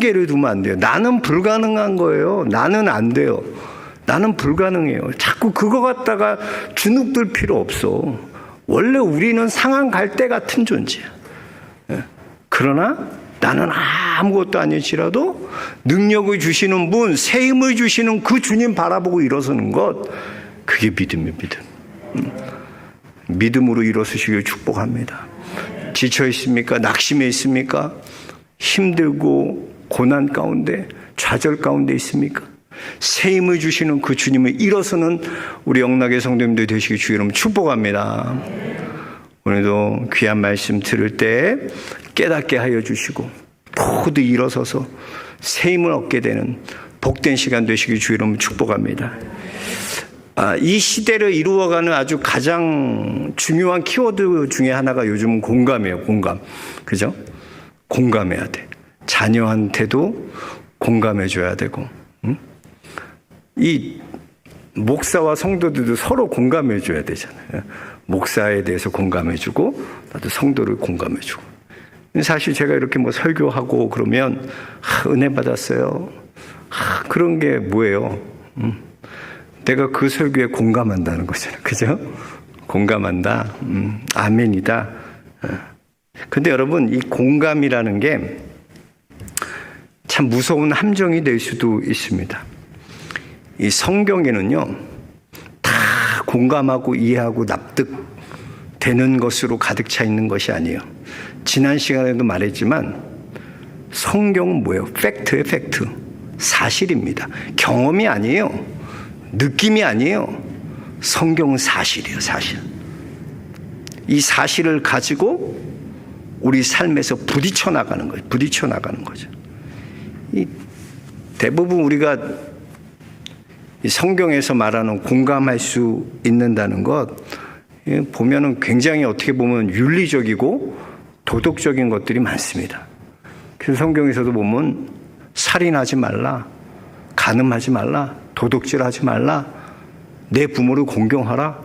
한계를 두면 안 돼요. 나는 불가능한 거예요. 나는 안 돼요. 나는 불가능해요. 자꾸 그거 갖다가 주눅들 필요 없어. 원래 우리는 상한 갈대 같은 존재야. 그러나 나는 아무것도 아닐지라도 능력을 주시는 분, 새 힘을 주시는 그 주님 바라보고 일어서는 것, 그게 믿음이에요. 믿음. 믿음으로 일어서시길 축복합니다. 지쳐 있습니까? 낙심해 있습니까? 힘들고 고난 가운데, 좌절 가운데 있습니까? 새 힘을 주시는 그 주님을 일어서는 우리 영락의 성도님들 되시길 주의 이름으로 축복합니다. 오늘도 귀한 말씀 들을 때 깨닫게 하여 주시고 모두 일어서서 새 힘을 얻게 되는 복된 시간 되시길 주의 이름으로 축복합니다. 이 시대를 이루어가는 아주 가장 중요한 키워드 중에 하나가 요즘은 공감이에요. 공감. 그죠? 공감해야 돼. 자녀한테도 공감해줘야 되고, 이 목사와 성도들도 서로 공감해줘야 되잖아요. 목사에 대해서 공감해주고, 나도 성도를 공감해주고. 사실 제가 이렇게 뭐 설교하고 그러면, 은혜 받았어요. 그런 게 뭐예요? 내가 그 설교에 공감한다는 거잖아요. 그죠? 공감한다. 아멘이다. 근데 여러분, 이 공감이라는 게 참 무서운 함정이 될 수도 있습니다. 이 성경에는요, 다 공감하고 이해하고 납득되는 것으로 가득 차 있는 것이 아니에요. 지난 시간에도 말했지만 성경은 뭐예요? 팩트예요, 팩트. 사실입니다. 경험이 아니에요. 느낌이 아니에요. 성경은 사실이에요, 사실. 이 사실을 가지고 우리 삶에서 부딪혀 나가는 거예요. 부딪혀 나가는 거죠. 이 대부분 우리가 이 성경에서 말하는 공감할 수 있는다는 것, 보면은 굉장히 어떻게 보면 윤리적이고 도덕적인 것들이 많습니다. 그래서 성경에서도 보면 살인하지 말라, 간음하지 말라, 도둑질하지 말라, 내 부모를 공경하라.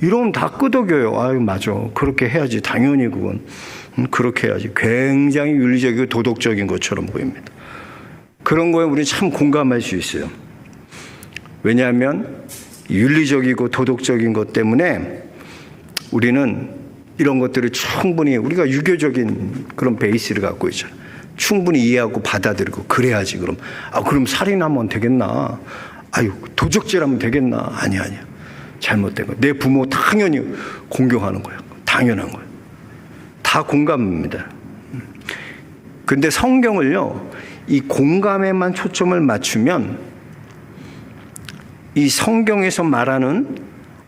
이러면 다 끄덕여요. 아유, 맞아. 그렇게 해야지. 당연히 그건. 그렇게 해야지. 굉장히 윤리적이고 도덕적인 것처럼 보입니다. 그런 거에 우리는 참 공감할 수 있어요. 왜냐하면 윤리적이고 도덕적인 것 때문에 우리는 이런 것들을 충분히, 우리가 유교적인 그런 베이스를 갖고 있잖아요. 충분히 이해하고 받아들이고 그래야지. 그럼 살인하면 되겠나? 아유, 도적질하면 되겠나? 아니야. 잘못된 거야. 내 부모 당연히 공경하는 거예요. 당연한 거예요. 다 공감입니다. 근데 성경을요, 이 공감에만 초점을 맞추면 이 성경에서 말하는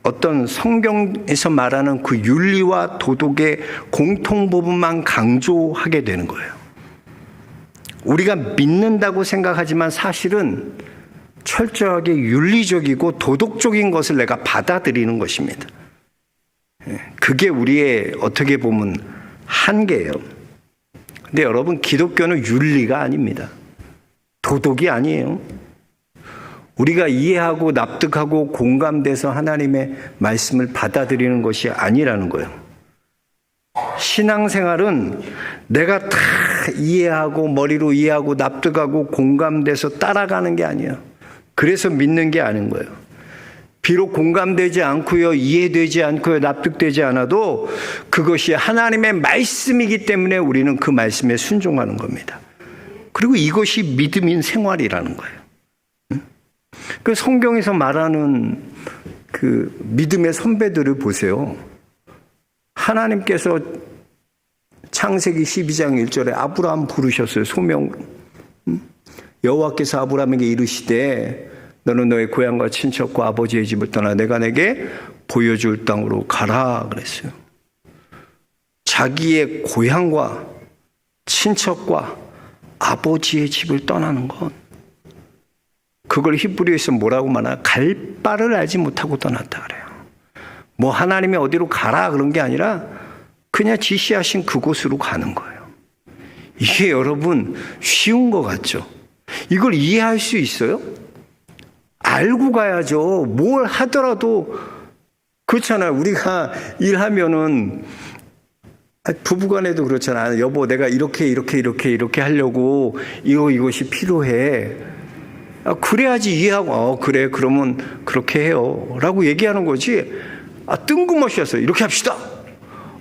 어떤 성경에서 말하는 그 윤리와 도덕의 공통 부분만 강조하게 되는 거예요. 우리가 믿는다고 생각하지만 사실은 철저하게 윤리적이고 도덕적인 것을 내가 받아들이는 것입니다. 그게 우리의 어떻게 보면 한계예요. 근데 여러분, 기독교는 윤리가 아닙니다. 도덕이 아니에요. 우리가 이해하고 납득하고 공감돼서 하나님의 말씀을 받아들이는 것이 아니라는 거예요. 신앙생활은 내가 다 이해하고 머리로 이해하고 납득하고 공감돼서 따라가는 게 아니에요. 그래서 믿는 게 아닌 거예요. 비록 공감되지 않고요, 이해되지 않고요, 납득되지 않아도 그것이 하나님의 말씀이기 때문에 우리는 그 말씀에 순종하는 겁니다. 그리고 이것이 믿음인 생활이라는 거예요. 그 성경에서 말하는 그 믿음의 선배들을 보세요. 하나님께서 창세기 12장 1절에 아브라함 부르셨어요. 소명. 여호와께서 아브라함에게 이르시되 너는 너의 고향과 친척과 아버지의 집을 떠나 내가 내게 보여줄 땅으로 가라 그랬어요. 자기의 고향과 친척과 아버지의 집을 떠나는 것, 그걸 히브리어에서 뭐라고 말하나? 갈 바를 알지 못하고 떠났다 그래요. 뭐 하나님이 어디로 가라 그런 게 아니라 그냥 지시하신 그곳으로 가는 거예요. 이게 여러분 쉬운 것 같죠? 이걸 이해할 수 있어요? 알고 가야죠. 뭘 하더라도 그렇잖아요. 우리가 일하면은 부부간에도 그렇잖아요. 여보, 내가 이렇게 하려고 이것이 필요해. 그래야지 이해하고, 그래, 그러면 그렇게 해요. 라고 얘기하는 거지. 뜬금없이 했어요. 이렇게 합시다.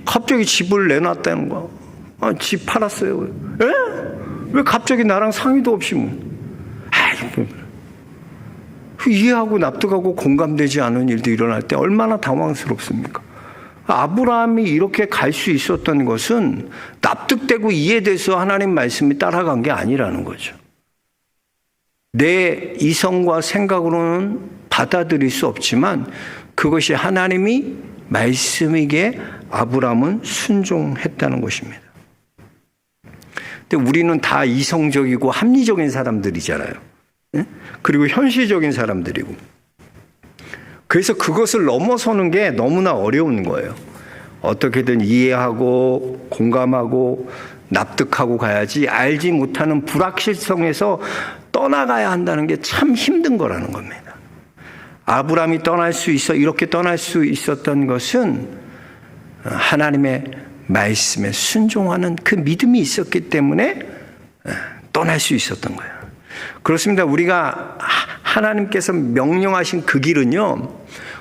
갑자기 집을 내놨다는 거야. 집 팔았어요. 에? 왜 갑자기 나랑 상의도 없이 이해하고 납득하고 공감되지 않은 일도 일어날 때 얼마나 당황스럽습니까? 아브라함이 이렇게 갈 수 있었던 것은 납득되고 이해돼서 하나님 말씀이 따라간 게 아니라는 거죠. 내 이성과 생각으로는 받아들일 수 없지만 그것이 하나님이 말씀이기에 아브라함은 순종했다는 것입니다. 근데 우리는 다 이성적이고 합리적인 사람들이잖아요. 그리고 현실적인 사람들이고. 그래서 그것을 넘어서는 게 너무나 어려운 거예요. 어떻게든 이해하고 공감하고 납득하고 가야지 알지 못하는 불확실성에서 떠나가야 한다는 게 참 힘든 거라는 겁니다. 아브라함이 이렇게 떠날 수 있었던 것은 하나님의 말씀에 순종하는 그 믿음이 있었기 때문에 떠날 수 있었던 거예요. 그렇습니다. 우리가 하나님께서 명령하신 그 길은요,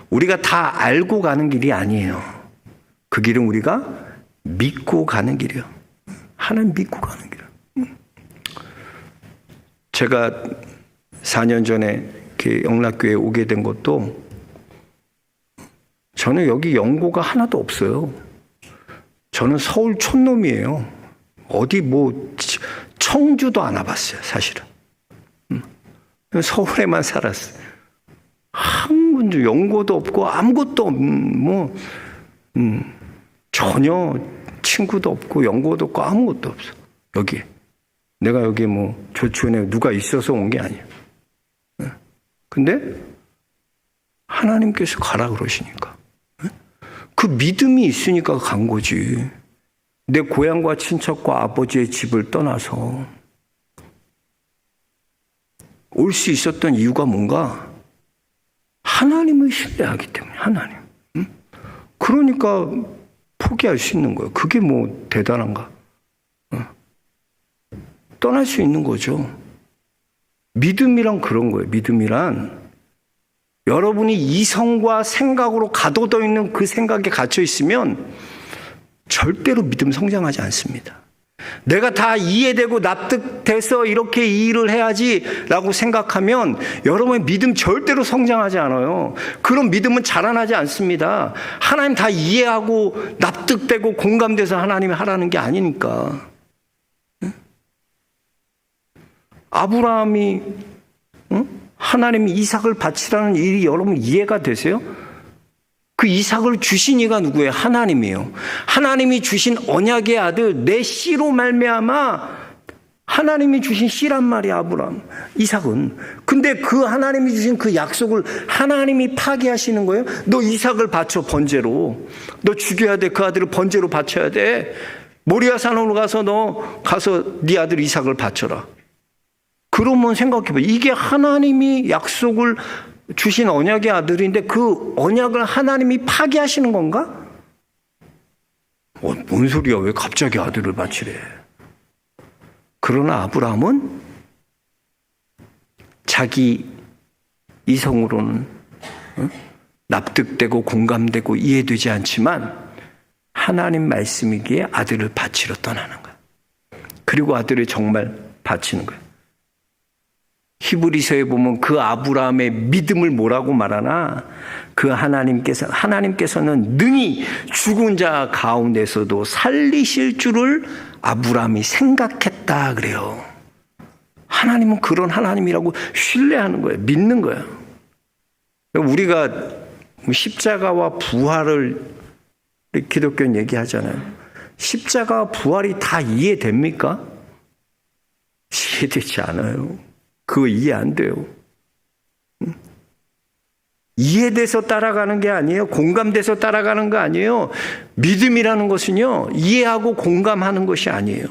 우리가 다 알고 가는 길이 아니에요. 그 길은 우리가 믿고 가는 길이에요. 하나님 믿고 가는 길이에요. 제가 4년 전에 영락교회에 오게 된 것도 저는 여기 연고가 하나도 없어요. 저는 서울 촌놈이에요. 어디 청주도 안 와봤어요, 사실은. 서울에만 살았어요. 한 군데 연고도 없고 아무것도 전혀 친구도 없고 연고도 없고 아무것도 없어. 여기 내가 여기 조치원에 누가 있어서 온 게 아니에요. 근데 하나님께서 가라 그러시니까 그 믿음이 있으니까 간 거지. 내 고향과 친척과 아버지의 집을 떠나서 올 수 있었던 이유가 뭔가? 하나님을 신뢰하기 때문에, 하나님. 그러니까 포기할 수 있는 거예요. 그게 대단한가? 떠날 수 있는 거죠. 믿음이란 그런 거예요. 믿음이란 여러분이 이성과 생각으로 가둬져 있는 그 생각에 갇혀 있으면 절대로 믿음 성장하지 않습니다. 내가 다 이해되고 납득돼서 이렇게 이 일을 해야지라고 생각하면 여러분의 믿음 절대로 성장하지 않아요. 그런 믿음은 자라나지 않습니다. 하나님 다 이해하고 납득되고 공감돼서 하나님이 하라는 게 아니니까. 아브라함이 하나님이 이삭을 바치라는 일이 여러분 이해가 되세요? 그 이삭을 주신 이가 누구예요? 하나님이에요. 하나님이 주신 언약의 아들 내 씨로 말미암아 하나님이 주신 씨란 말이야, 아브라함. 이삭은. 근데 그 하나님이 주신 그 약속을 하나님이 파기하시는 거예요. 너 이삭을 바쳐 번제로. 너 죽여야 돼. 그 아들을 번제로 바쳐야 돼. 모리아 산으로 가서 너 가서 네 아들 이삭을 바쳐라. 그러면 생각해봐. 이게 하나님이 약속을 주신 언약의 아들인데 그 언약을 하나님이 파기하시는 건가? 뭔 소리야? 왜 갑자기 아들을 바치래? 그러나 아브라함은 자기 이성으로는 납득되고 공감되고 이해되지 않지만 하나님 말씀이기에 아들을 바치러 떠나는 거야. 그리고 아들을 정말 바치는 거야. 히브리서에 보면 그 아브라함의 믿음을 뭐라고 말하나? 그 하나님께서는 능히 죽은 자 가운데서도 살리실 줄을 아브라함이 생각했다 그래요. 하나님은 그런 하나님이라고 신뢰하는 거예요. 믿는 거예요. 우리가 십자가와 부활을 기독교는 얘기하잖아요. 십자가와 부활이 다 이해됩니까? 이해되지 않아요. 그거 이해 안 돼요. 이해돼서 따라가는 게 아니에요. 공감돼서 따라가는 거 아니에요. 믿음이라는 것은요, 이해하고 공감하는 것이 아니에요.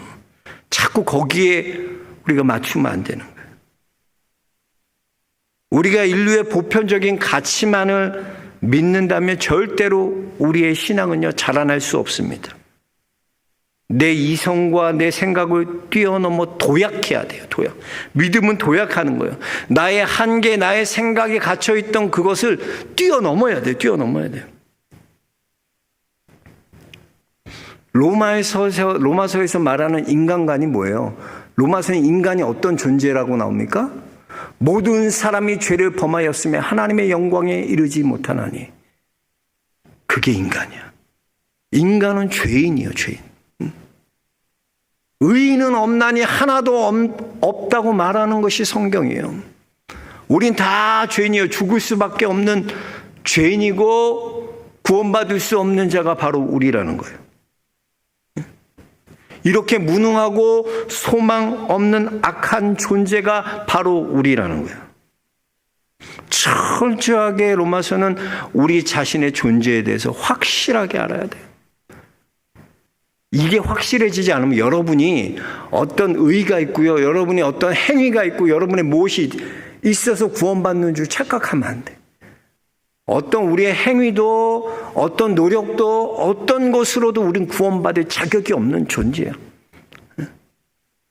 자꾸 거기에 우리가 맞추면 안 되는 거예요. 우리가 인류의 보편적인 가치만을 믿는다면 절대로 우리의 신앙은요, 자라날 수 없습니다. 내 이성과 내 생각을 뛰어넘어 도약해야 돼요. 도약. 믿음은 도약하는 거예요. 나의 한계, 나의 생각에 갇혀있던 그것을 뛰어넘어야 돼요. 뛰어넘어야 돼요. 로마서에서 말하는 인간관이 뭐예요? 로마서는 인간이 어떤 존재라고 나옵니까? 모든 사람이 죄를 범하였으며 하나님의 영광에 이르지 못하나니. 그게 인간이야. 인간은 죄인이에요. 죄인. 의인은 없나니 하나도 없다고 말하는 것이 성경이에요. 우린 다 죄인이에요. 죽을 수밖에 없는 죄인이고 구원받을 수 없는 자가 바로 우리라는 거예요. 이렇게 무능하고 소망 없는 악한 존재가 바로 우리라는 거예요. 철저하게 로마서는 우리 자신의 존재에 대해서 확실하게 알아야 돼요. 이게 확실해지지 않으면 여러분이 어떤 의의가 있고요, 여러분이 어떤 행위가 있고 여러분의 무엇이 있어서 구원받는 줄 착각하면 안 돼. 어떤 우리의 행위도 어떤 노력도 어떤 것으로도 우린 구원받을 자격이 없는 존재야.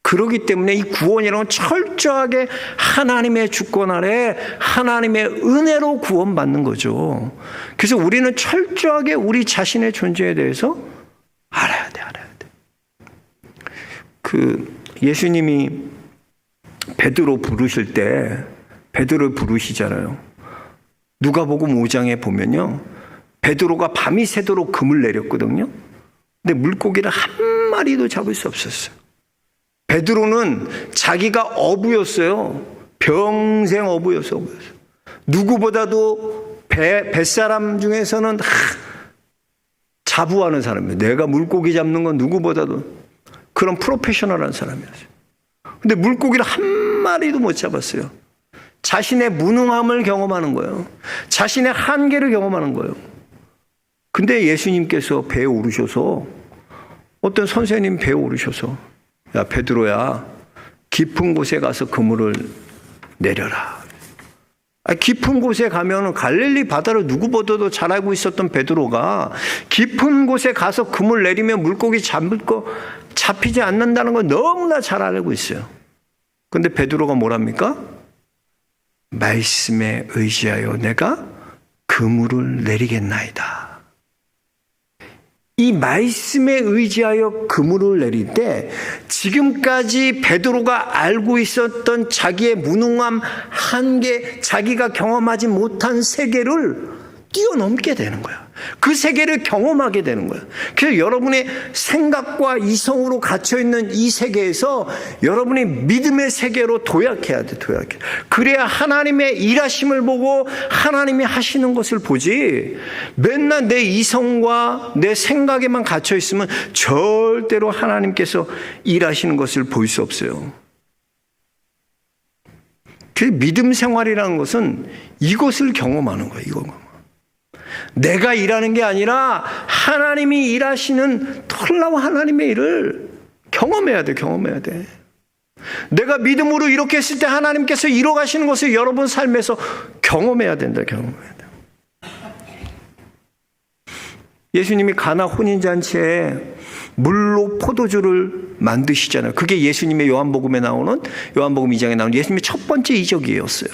그렇기 때문에 이 구원이라는 건 철저하게 하나님의 주권 아래 하나님의 은혜로 구원받는 거죠. 그래서 우리는 철저하게 우리 자신의 존재에 대해서 알아야 돼. 예수님이 베드로 부르실 때 베드로를 부르시잖아요. 누가복음 5장에 보면요, 베드로가 밤이 새도록 금을 내렸거든요. 근데 물고기를 한 마리도 잡을 수 없었어요. 베드로는 자기가 어부였어요. 평생 어부였어. 누구보다도 뱃사람 중에서는 자부하는 사람이에요. 내가 물고기 잡는 건 누구보다도 그런 프로페셔널한 사람이었어요. 근데 물고기를 한 마리도 못 잡았어요. 자신의 무능함을 경험하는 거예요. 자신의 한계를 경험하는 거예요. 근데 예수님께서 배에 오르셔서, 어떤 선생님 배에 오르셔서, 야 베드로야, 깊은 곳에 가서 그물을 내려라. 깊은 곳에 가면 갈릴리 바다를 누구보다도 잘 알고 있었던 베드로가 깊은 곳에 가서 금을 내리면 물고기 잡히지 않는다는 걸 너무나 잘 알고 있어요. 그런데 베드로가 뭐랍니까? 말씀에 의지하여 내가 그물을 내리겠나이다. 이 말씀에 의지하여 그물을 내릴 때 지금까지 베드로가 알고 있었던 자기의 무능함, 한계, 자기가 경험하지 못한 세계를 뛰어넘게 되는 거야. 그 세계를 경험하게 되는 거야. 그래서 여러분의 생각과 이성으로 갇혀있는 이 세계에서 여러분이 믿음의 세계로 도약해야 돼. 도약해. 그래야 하나님의 일하심을 보고 하나님이 하시는 것을 보지, 맨날 내 이성과 내 생각에만 갇혀있으면 절대로 하나님께서 일하시는 것을 볼 수 없어요. 그 믿음 생활이라는 것은 이것을 경험하는 거예요. 이거. 내가 일하는 게 아니라 하나님이 일하시는 놀라운 하나님의 일을 경험해야 돼. 경험해야 돼. 내가 믿음으로 이렇게 했을 때 하나님께서 이뤄가시는 것을 여러분 삶에서 경험해야 된다. 경험해야 돼. 예수님이 가나 혼인잔치에 물로 포도주를 만드시잖아요. 그게 예수님의 요한복음 2장에 나오는 예수님의 첫 번째 이적이었어요.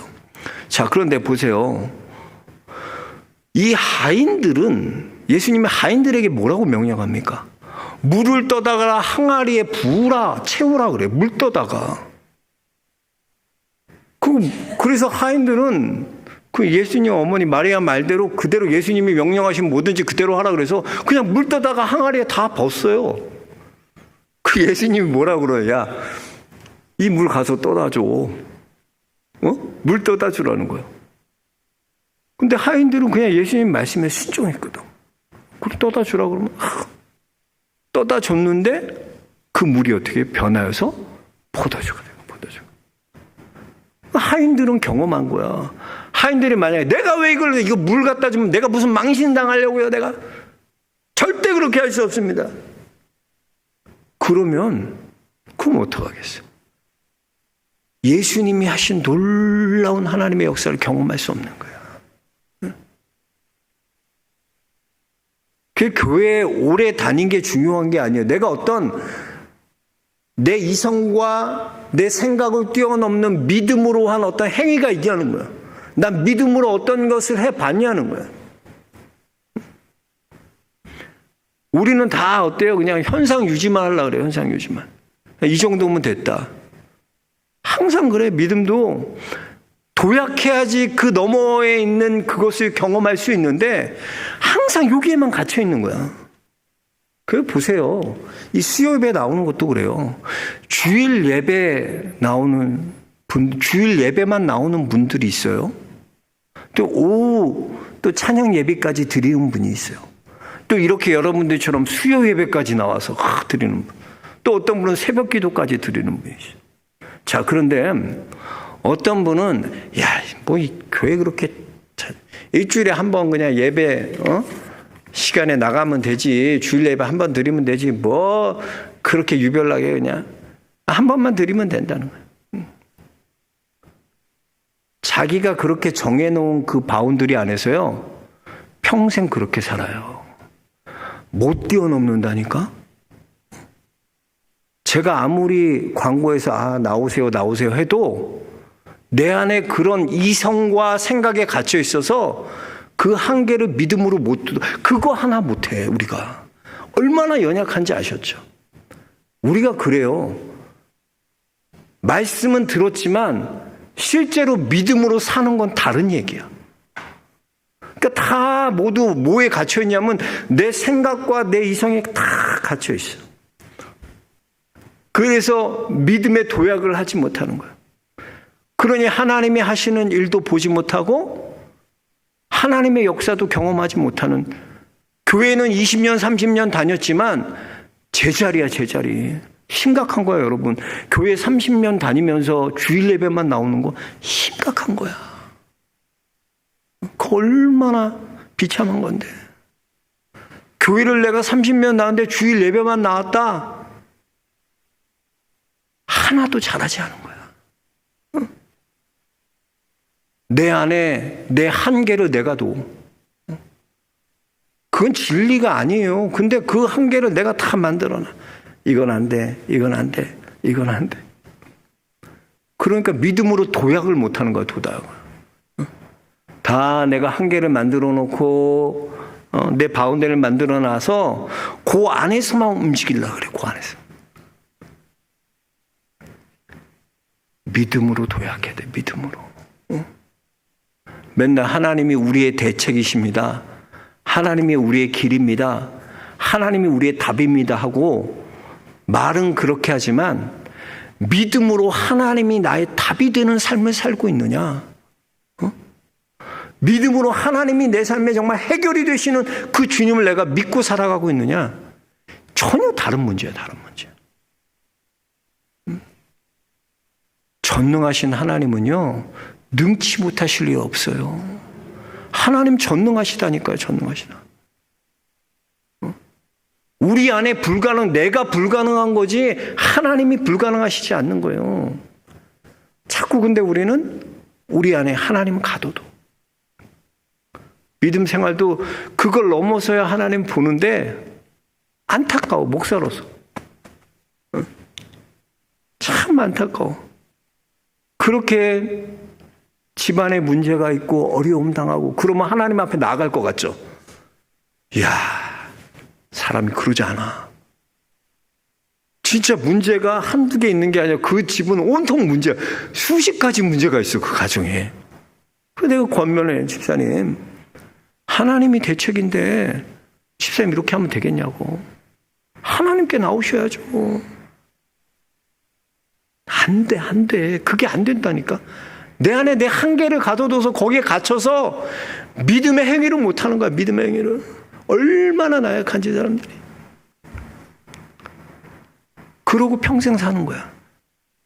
자, 그런데 보세요. 이 하인들은, 예수님이 하인들에게 뭐라고 명령합니까? 물을 떠다가 항아리에 부으라, 채우라 그래. 물 떠다가. 그래서 하인들은 그 예수님 어머니 마리아 말대로 그대로 예수님이 명령하신 뭐든지 그대로 하라 그래서 그냥 물 떠다가 항아리에 다 붓어요. 그 예수님이 뭐라고 그래요? 야, 이 물 가서 떠다 줘. 물 떠다 주라는 거예요. 근데 하인들은 그냥 예수님 말씀에 순종했거든. 그걸 떠다 주라고 그러면 떠다 줬는데 그 물이 어떻게 변하여서 포도주가 되고 포도주. 하인들은 경험한 거야. 하인들이 만약에 내가 왜 이거 물 갖다 주면 내가 무슨 망신 당하려고요? 내가 절대 그렇게 할 수 없습니다. 그럼 어떡하겠어요? 예수님이 하신 놀라운 하나님의 역사를 경험할 수 없는 거예요. 그 교회에 오래 다닌 게 중요한 게 아니에요. 내가 어떤 내 이성과 내 생각을 뛰어넘는 믿음으로 한 어떤 행위가 있냐는 거야. 난 믿음으로 어떤 것을 해봤냐는 거야. 우리는 다 어때요? 그냥 현상 유지만 하려고 그래요. 현상 유지만. 이 정도면 됐다. 항상 그래. 믿음도 도약해야지 그 너머에 있는 그것을 경험할 수 있는데 항상 여기에만 갇혀 있는 거야. 그래 보세요. 이 수요 예배 나오는 것도 그래요. 주일 예배 나오는 분, 주일 예배만 나오는 분들이 있어요. 또 오후 또 찬양 예배까지 드리는 분이 있어요. 또 이렇게 여러분들처럼 수요 예배까지 나와서 드리는 분. 또 어떤 분은 새벽 기도까지 드리는 분이 있어요. 자, 그런데 어떤 분은 뭐 이 교회 그렇게 일주일에 한 번 그냥 예배 시간에 나가면 되지, 주일 예배 한 번 드리면 되지, 뭐 그렇게 유별나게 그냥 한 번만 드리면 된다는 거예요. 자기가 그렇게 정해놓은 그 바운더리 안에서요 평생 그렇게 살아요. 못 뛰어넘는다니까. 제가 아무리 광고에서 나오세요 해도 내 안에 그런 이성과 생각에 갇혀 있어서 그 한계를 믿음으로 못 뚫어. 그거 하나 못해. 우리가 얼마나 연약한지 아셨죠? 우리가 그래요. 말씀은 들었지만 실제로 믿음으로 사는 건 다른 얘기야. 그러니까 다 모두 뭐에 갇혀 있냐면 내 생각과 내 이성에 다 갇혀 있어. 그래서 믿음의 도약을 하지 못하는 거야. 그러니 하나님이 하시는 일도 보지 못하고 하나님의 역사도 경험하지 못하는, 교회는 20년 30년 다녔지만 제자리야, 제자리. 심각한 거야, 여러분. 교회 30년 다니면서 주일 예배만 나오는 거 심각한 거야. 그 얼마나 비참한 건데. 교회를 내가 30년 나왔는데 주일 예배만 나왔다? 하나도 잘하지 않은 거야. 내 안에 내 한계를 내가 둬. 그건 진리가 아니에요. 근데 그 한계를 내가 다 만들어놔. 이건 안 돼, 이건 안 돼, 이건 안 돼. 그러니까 믿음으로 도약을 못하는 거야, 도약을. 다 내가 한계를 만들어 놓고 내 바운더리를 만들어 놔서 그 안에서만 움직이려고 그래, 그 안에서. 믿음으로 도약해야 돼, 믿음으로. 맨날 하나님이 우리의 대책이십니다. 하나님이 우리의 길입니다. 하나님이 우리의 답입니다 하고 말은 그렇게 하지만 믿음으로 하나님이 나의 답이 되는 삶을 살고 있느냐? 믿음으로 하나님이 내 삶에 정말 해결이 되시는 그 주님을 내가 믿고 살아가고 있느냐? 전혀 다른 문제야, 다른 문제. 전능하신 하나님은요, 능치 못하실 리 없어요. 하나님 전능하시다니까요, 전능하시다. 우리 안에 내가 불가능한 거지 하나님이 불가능하시지 않는 거예요. 자꾸 근데 우리는 우리 안에 하나님은 가둬도. 믿음 생활도 그걸 넘어서야 하나님 보는데 안타까워, 목사로서. 참 안타까워. 그렇게 집안에 문제가 있고 어려움 당하고 그러면 하나님 앞에 나아갈 것 같죠? 이야, 사람이 그러지 않아. 진짜 문제가 한두 개 있는 게 아니라 그 집은 온통 문제, 수십 가지 문제가 있어, 그 가정에. 그래서 내가 권면해, 집사님. 하나님이 대책인데 집사님 이렇게 하면 되겠냐고. 하나님께 나오셔야죠. 안 돼, 안 돼. 그게 안 된다니까. 내 안에 내 한계를 가둬둬서 거기에 갇혀서 믿음의 행위를 못하는 거야, 믿음의 행위를. 얼마나 나약한지 사람들이. 그러고 평생 사는 거야.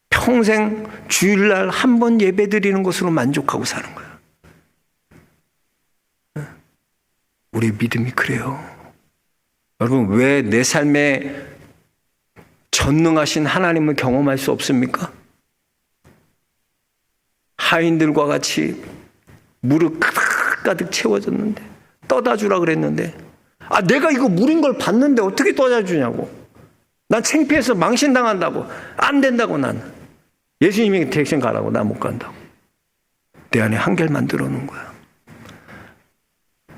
평생 주일날 한 번 예배 드리는 것으로 만족하고 사는 거야. 우리 믿음이 그래요. 여러분, 왜 내 삶에 전능하신 하나님을 경험할 수 없습니까? 하인들과 같이 무릎 가득 채워졌는데, 떠다 주라 그랬는데 내가 이거 물인 걸 봤는데 어떻게 떠자주냐고. 난 창피해서 망신당한다고. 안 된다고 난. 예수님이 대신 가라고. 나 못 간다고. 내 안에 한계를 만들어 놓은 거야.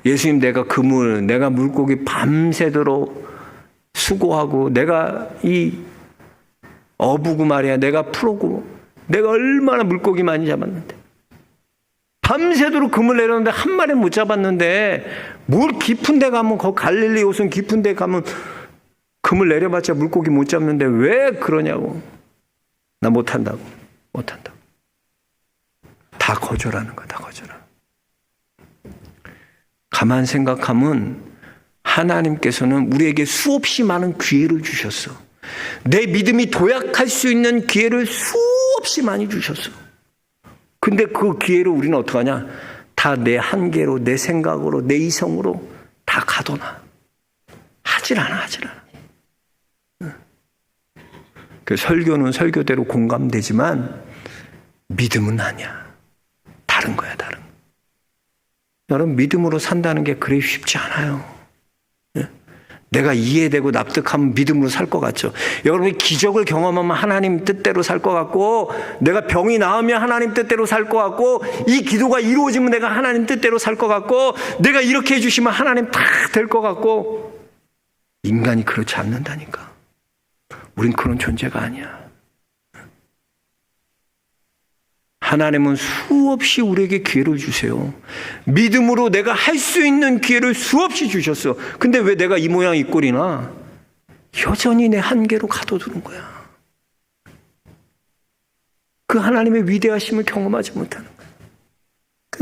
예수님, 내가 물고기 밤새도록 수고하고, 내가 이 어부고 말이야. 내가 프로고, 내가 얼마나 물고기 많이 잡았는데. 밤새도록 그물 내렸는데 한 마리 못 잡았는데, 뭘 깊은 데 가면, 갈릴리 호수 깊은 데 가면 그물 내려봤자 물고기 못 잡는데 왜 그러냐고. 나 못한다고. 다 거절하는 거야. 다 거절하는 거야. 가만 생각하면 하나님께서는 우리에게 수없이 많은 기회를 주셨어. 내 믿음이 도약할 수 있는 기회를 수없이 많이 주셨어. 근데 그 기회를 우리는 어떡하냐? 다 내 한계로, 내 생각으로, 내 이성으로 다 가둬놔. 하질 않아. 그 설교는 설교대로 공감되지만 믿음은 아니야. 다른 거야, 다른 거. 여러분, 믿음으로 산다는 게 그리 쉽지 않아요. 내가 이해되고 납득하면 믿음으로 살 것 같죠. 여러분이 기적을 경험하면 하나님 뜻대로 살 것 같고, 내가 병이 나으면 하나님 뜻대로 살 것 같고, 이 기도가 이루어지면 내가 하나님 뜻대로 살 것 같고, 내가 이렇게 해주시면 하나님 다 될 것 같고, 인간이 그렇지 않는다니까. 우린 그런 존재가 아니야. 하나님은 수없이 우리에게 기회를 주세요. 믿음으로 내가 할 수 있는 기회를 수없이 주셨어. 근데 왜 내가 이 모양 이 꼴이나? 여전히 내 한계로 가둬두는 거야. 그 하나님의 위대하심을 경험하지 못하는 거야.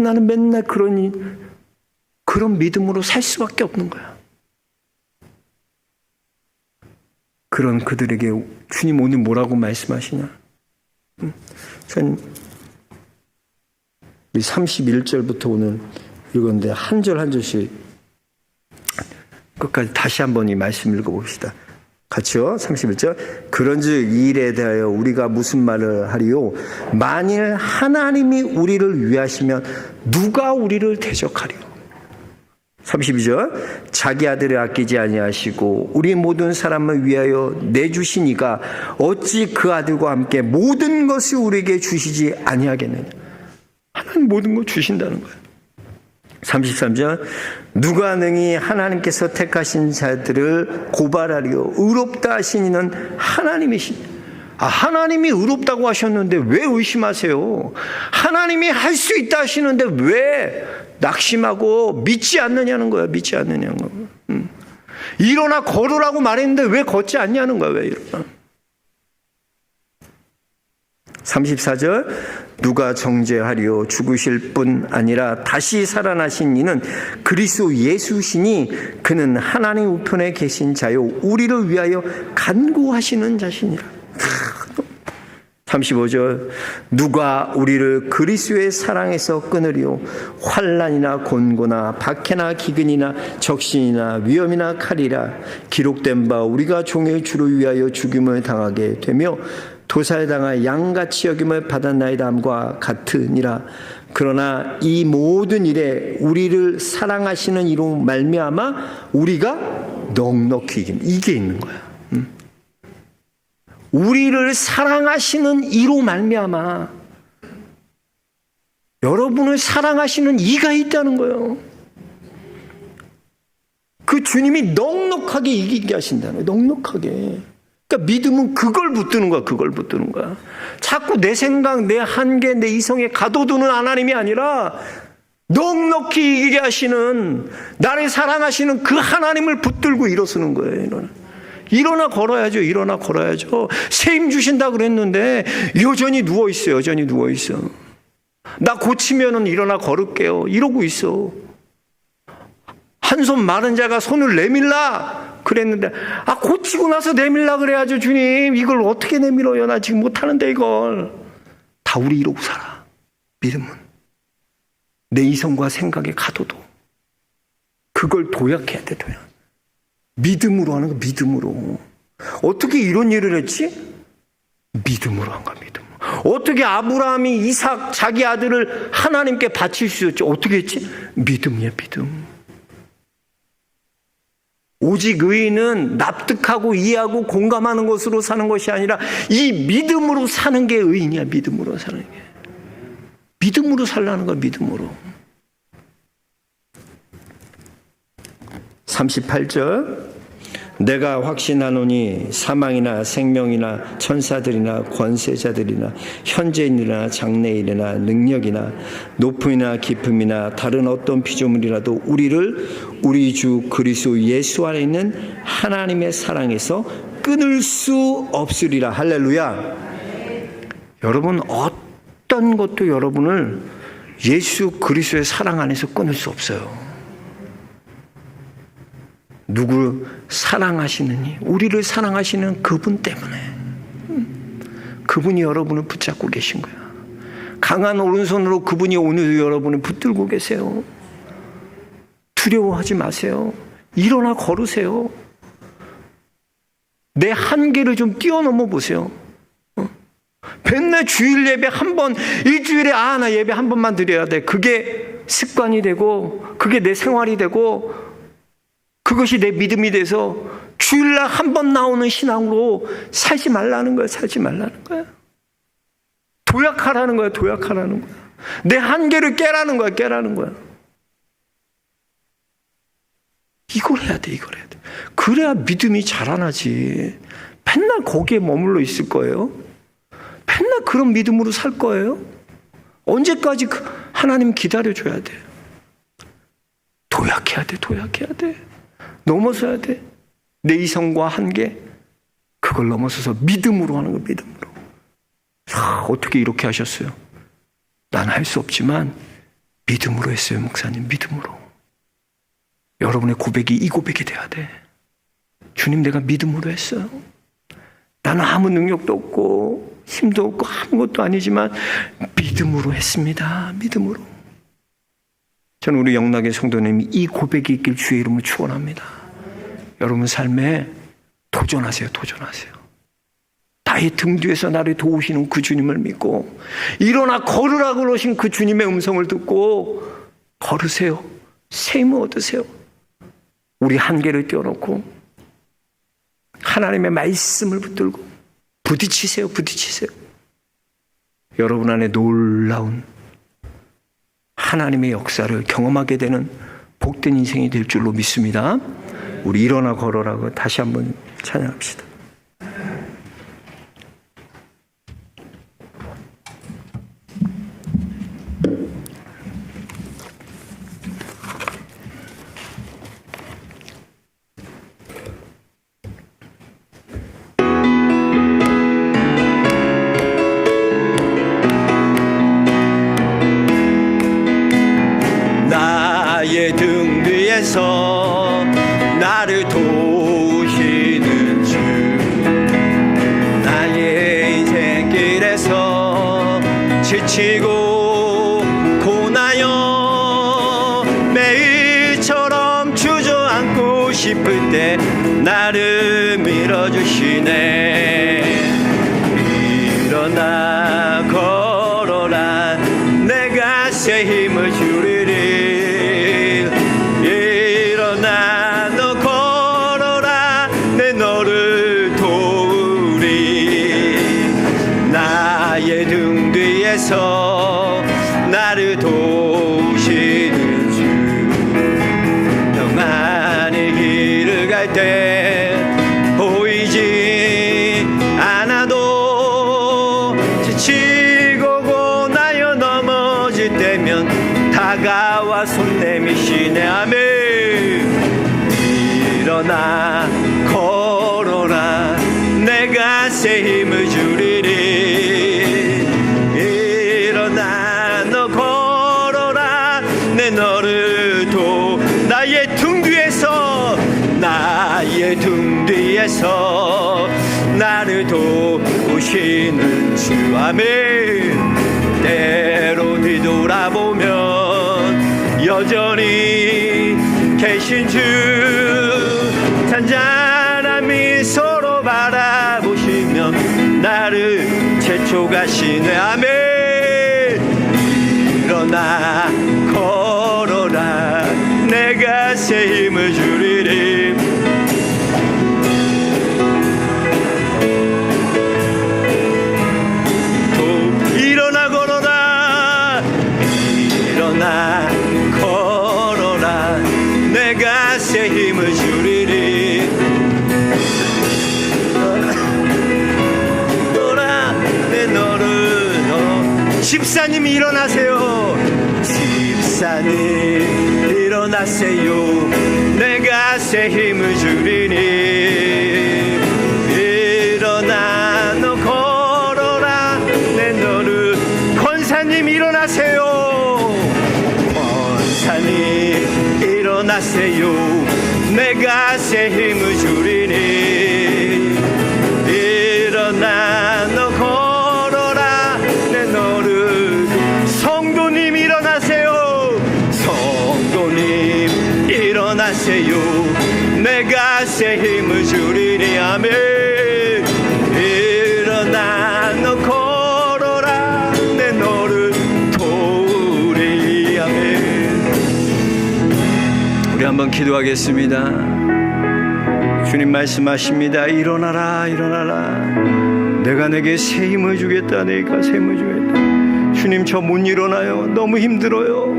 나는 맨날 그런 믿음으로 살 수밖에 없는 거야. 그런 그들에게 주님 오늘 뭐라고 말씀하시냐? 전 31절부터 오늘 읽었는데 한 절 한 절씩 끝까지 다시 한번 이 말씀 읽어봅시다. 같이요. 31절. 그런즉 이 일에 대하여 우리가 무슨 말을 하리요? 만일 하나님이 우리를 위하시면 누가 우리를 대적하리요? 32절. 자기 아들을 아끼지 아니하시고 우리 모든 사람을 위하여 내주신 이가 어찌 그 아들과 함께 모든 것을 우리에게 주시지 아니하겠느냐. 하나님 모든 걸 주신다는 거예요. 33절. 누가 능히 하나님께서 택하신 자들을 고발하리요? 의롭다 하신 이는 하나님이시니. 하나님이 의롭다고 하셨는데 왜 의심하세요? 하나님이 할 수 있다 하시는데 왜 낙심하고 믿지 않느냐는 거야. 믿지 않느냐는 거야. 일어나 걸으라고 말했는데 왜 걷지 않냐는 거야. 왜 일어나. 34절. 누가 정죄하리요? 죽으실 뿐 아니라 다시 살아나신 이는 그리스도 예수시니 그는 하나님 우편에 계신 자요 우리를 위하여 간구하시는 자시니라. 35절. 누가 우리를 그리스도의 사랑에서 끊으리요? 환난이나 곤고나 박해나 기근이나 적신이나 위험이나 칼이라. 기록된 바 우리가 종의 주를 위하여 죽임을 당하게 되며 도살당하 양같이 여김을 받았나이다 함과 같으니라. 그러나 이 모든 일에 우리를 사랑하시는 이로 말미암아 우리가 넉넉히 이긴, 이게 있는 거야. 우리를 사랑하시는 이로 말미암아 여러분을 사랑하시는 이가 있다는 거예요. 그 주님이 넉넉하게 이기게 하신다는 거예요. 넉넉하게. 그러니까 믿음은 그걸 붙드는 거야. 그걸 붙드는 거야. 자꾸 내 생각, 내 한계, 내 이성에 가둬두는 하나님이 아니라 넉넉히 이기게 하시는, 나를 사랑하시는 그 하나님을 붙들고 일어서는 거예요. 일어나 걸어야죠. 일어나 걸어야죠. 새 힘 주신다 그랬는데 여전히 누워있어요. 여전히 누워있어. 나 고치면은 일어나 걸을게요. 이러고 있어. 한 손 마른 자가 손을 내밀라 그랬는데, 고치고 나서 내밀라 그래야죠. 주님, 이걸 어떻게 내밀어요? 나 지금 못하는데 이걸. 다 우리 이러고 살아. 믿음은 내 이성과 생각에 가둬도 그걸 도약해야 돼. 도약. 믿음으로 하는 거. 믿음으로. 어떻게 이런 일을 했지? 믿음으로 한 거야. 믿음으로. 어떻게 아브라함이 이삭 자기 아들을 하나님께 바칠 수 있었지? 어떻게 했지? 믿음이야. 믿음. 오직 의인은 납득하고 이해하고 공감하는 것으로 사는 것이 아니라 이 믿음으로 사는 게 의인이야. 믿음으로 사는 게. 믿음으로 살라는 거야. 믿음으로. 38절 내가 확신하노니 사망이나 생명이나 천사들이나 권세자들이나 현재인이나 장래일이나 능력이나 높음이나 깊음이나 다른 어떤 피조물이라도 우리를 우리 주 그리스도 예수 안에 있는 하나님의 사랑에서 끊을 수 없으리라. 할렐루야. 여러분, 어떤 것도 여러분을 예수 그리스도의 사랑 안에서 끊을 수 없어요. 누구 사랑하시느니 우리를 사랑하시는 그분 때문에 그분이 여러분을 붙잡고 계신 거야. 강한 오른손으로 그분이 오늘도 여러분을 붙들고 계세요. 두려워하지 마세요. 일어나 걸으세요. 내 한계를 좀 뛰어넘어 보세요. 맨날 주일 예배 한 번, 일주일에 나 예배 한 번만 드려야 돼. 그게 습관이 되고 그게 내 생활이 되고 그것이 내 믿음이 돼서 주일날 한 번 나오는 신앙으로 살지 말라는 거야. 살지 말라는 거야. 도약하라는 거야. 도약하라는 거야. 내 한계를 깨라는 거야. 깨라는 거야. 이걸 해야 돼. 이걸 해야 돼. 그래야 믿음이 자라나지. 맨날 거기에 머물러 있을 거예요? 맨날 그런 믿음으로 살 거예요? 언제까지 하나님 기다려줘야 돼? 도약해야 돼. 도약해야 돼. 넘어서야 돼. 내 이성과 한계, 그걸 넘어서서 믿음으로 하는 거. 믿음으로. 어떻게 이렇게 하셨어요? 난 할 수 없지만 믿음으로 했어요. 목사님, 믿음으로. 여러분의 고백이 이 고백이 돼야 돼. 주님, 내가 믿음으로 했어요. 나는 아무 능력도 없고 힘도 없고 아무것도 아니지만 믿음으로 했습니다. 믿음으로. 저는 우리 영락의 성도님이 이 고백이 있길 주의 이름으로 축원합니다. 여러분 삶에 도전하세요. 도전하세요. 나의 등 뒤에서 나를 도우시는 그 주님을 믿고 일어나 걸으라고 그러신 그 주님의 음성을 듣고 걸으세요. 셈을 얻으세요. 우리 한계를 띄워놓고 하나님의 말씀을 붙들고 부딪히세요. 부딪히세요. 여러분 안에 놀라운 하나님의 역사를 경험하게 되는 복된 인생이 될 줄로 믿습니다. 우리 일어나 걸어라고 다시 한번 찬양합시다. 나의 등 뒤에서 나를 도우시는 주, 나의 인생길에서 지치고 고나여 매일처럼 주저앉고 싶을 때 나를 밀어주시네. 일어나 걸어라, 내가 새 힘을 주리리. 나를 도우시는 주, 평안의 길을 갈 때 보이지 않아도 지치고 고나여 넘어질 때면 다가와 손 내미시네. 아멘. 일어나 걸어라, 내가 새 힘을 주리리. 너를 나의 등 뒤에서 나를 도우시는 주. 아멘. 때로 뒤돌아보면 여전히 계신 주, 잔잔한 미소로 바라보시면 나를 채촉하시네. 아멘. 일어나 걸어라, 내가 새 힘을 주리리. 새 힘을 주리니 너라 내 너를 집사님 일어나세요. 집사님 일어나세요. 내가 새 힘을 주리니 일어나 너 걸어라 내 너를. 권사님 일어나세요. 권사님 일어나세요. 내가 새 힘을 주리니 일어나 너 걸어라 내 너를. 성도님 일어나세요. 성도님 일어나세요. 내가 새 힘을 주리니 아멘. 일어나 너 걸어라 내 너를 도우리 아멘. 우리 한번 기도하겠습니다. 주님 말씀하십니다. 일어나라 일어나라. 내가 내게 새 힘을 주겠다. 내가 새 힘을 주겠다. 주님 저 못 일어나요. 너무 힘들어요.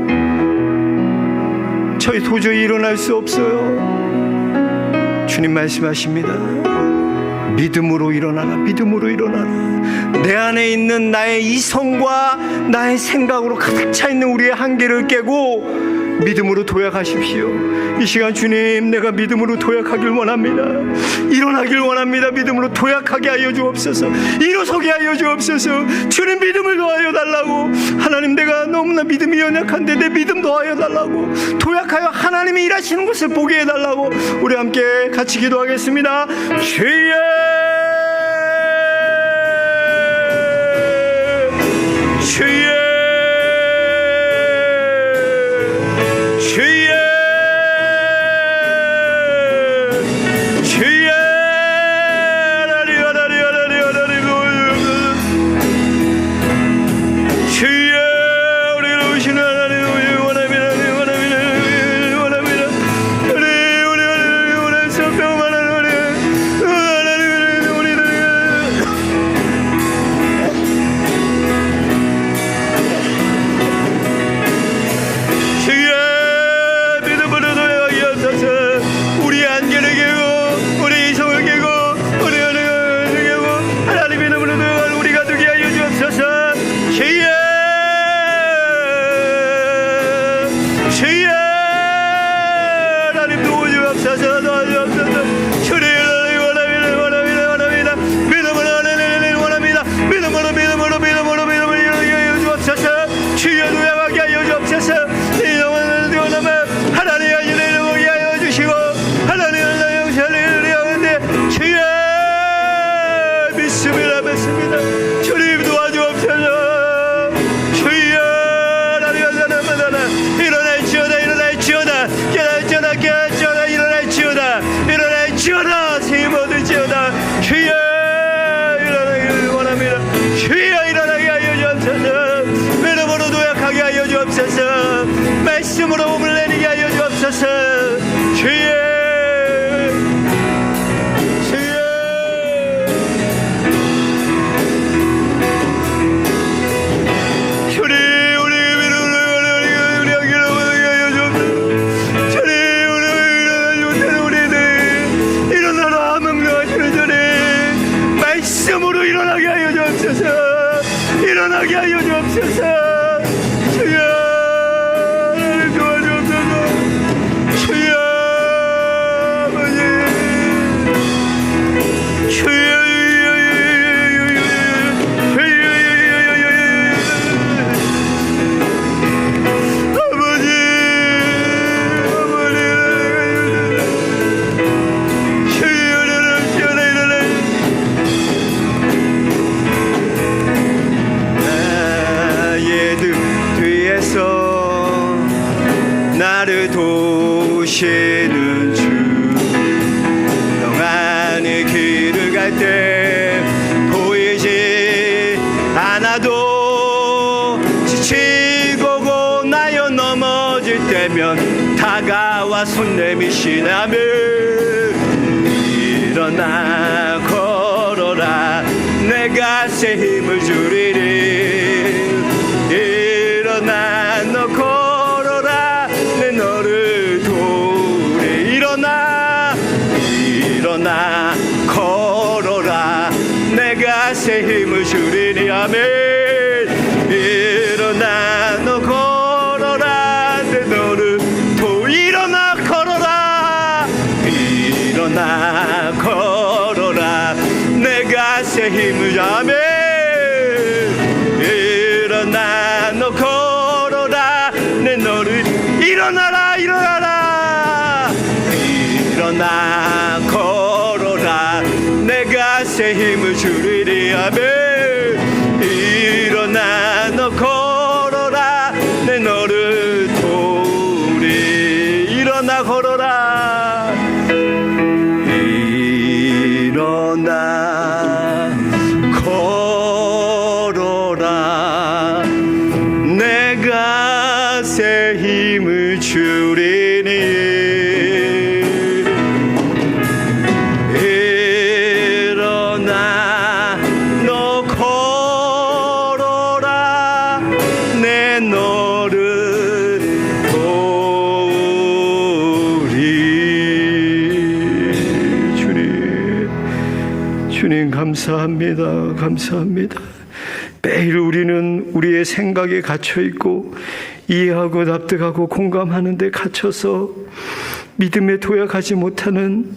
저희 도저히 일어날 수 없어요. 주님 말씀하십니다. 믿음으로 일어나라. 믿음으로 일어나라. 내 안에 있는 나의 이성과 나의 생각으로 가득 차 있는 우리의 한계를 깨고 믿음으로 도약하십시오. 이 시간 주님 내가 믿음으로 도약하길 원합니다. 일어나길 원합니다. 믿음으로 도약하게 하여 주옵소서. 일어서게 하여 주옵소서. 주님 믿음을 더하여 달라고. 하나님 내가 너무나 믿음이 연약한데 내 믿음 더하여 달라고. 도약하여 하나님이 일하시는 것을 보게 해달라고. 우리 함께 같이 기도하겠습니다. 주여 주여 주여 주여 주여 우리를 오시는 하나님 원합니다. 우리 성병만 말씀으로 몸을 내리게 하여 주옵소서. 주여 주여 주님 우리 하여 주옵소서. 주님 우리들 일어나라 명령하시는 주님 말씀으로 일어나게 하여 주옵소서. 일어나게 하여 주옵소서. 주여 나를 도우시는 주 영원히 길을 갈 때 보이지 않아도 지치고 고나여 넘어질 때면 다가와 손 내미시나며 일어나 걸어라 내가 새 힘을 주리니 일어나 너 너를 도우리 새 힘을 주리니 아멘. 일어나 너 걸어라 내 너를 일어나 걸어라 일어나 걸어라 내가 새 힘을 아멘. 일어나 너 걸어라 내 너를 일어나라 일어나라 일어나 걸어라 내가 새 힘을 주리리 아멘. 일어나 너 걸어라 내 너를 도우리 일어나 걸어라 일어나 걸어라 내가 새 힘을 주리니 일어나 너 걸어라 내 너를 도우리. 주님 감사합니다. 감사합니다. 매일 우리는 우리의 생각에 갇혀있고 이해하고 납득하고 공감하는 데 갇혀서 믿음에 도약하지 못하는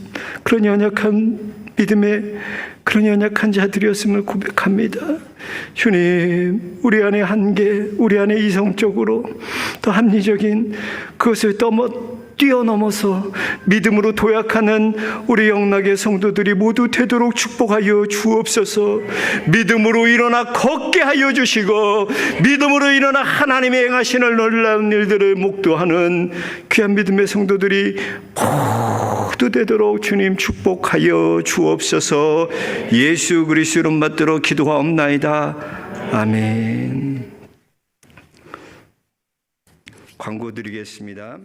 그런 연약한 믿음의 그런 연약한 자들이었음을 고백합니다. 주님, 우리 안에 한계, 우리 안에 이성적으로 또 합리적인 그것을 뛰어넘어서 믿음으로 도약하는 우리 영락의 성도들이 모두 되도록 축복하여 주옵소서. 믿음으로 일어나 걷게 하여 주시고 믿음으로 일어나 하나님의 행하시는 놀라운 일들을 목도하는 귀한 믿음의 성도들이 모두 되도록 주님 축복하여 주옵소서. 예수 그리스도 이름 받들어 기도하옵나이다. 아멘. 광고 드리겠습니다.